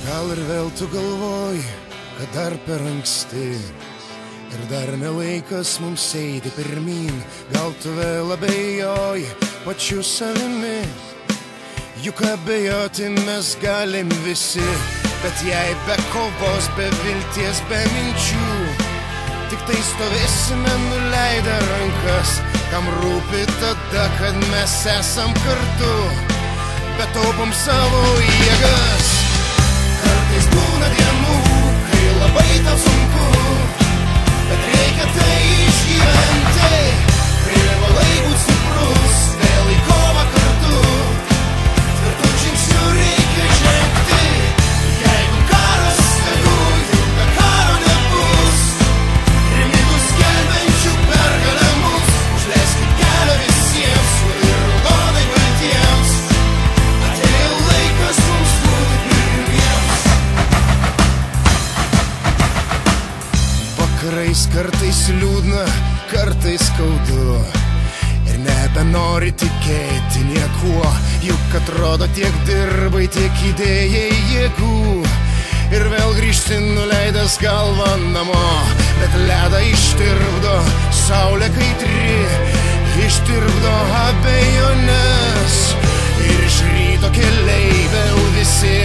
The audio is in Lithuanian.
Gal ir vėl tu galvoji, kad dar per anksti ir dar nelaikas mums eiti pirmyn. Gal tu vėl abejoji pačiu savimi, juk abejoti mes galim visi. Bet jei be kovos, be vilties, be minčių, tik tai stovėsime nuleidę rankas. Kam rūpi tada, kad mes esam kartu, bet taupom savo jėgas. Kartais būna dienų, kai labai tau sunku, bet reikia tai išgyventi. Privalai būt stiprus, vėl į kovą kartu, tvirtų žingsnių reikia žengti. Jeigu karas tegu, juk be karo nebus, primitus gelbenčių pergalę mus. Užleiskit kelią visiems ir raudonai baltiems, atėjo laikas mums būti pirmiems. Vakarais kartais liūdna, kartais skaudu, ir nebenori tikėti niekuo, juk atrodo tiek dirbai, tiek įdėjai jėgų, ir vėl grįžti nuleidęs galvą namo. Bet ledą ištirpdo saulė kaitri, ištirpdo abejonės, ir iš ryto keliai vėl visi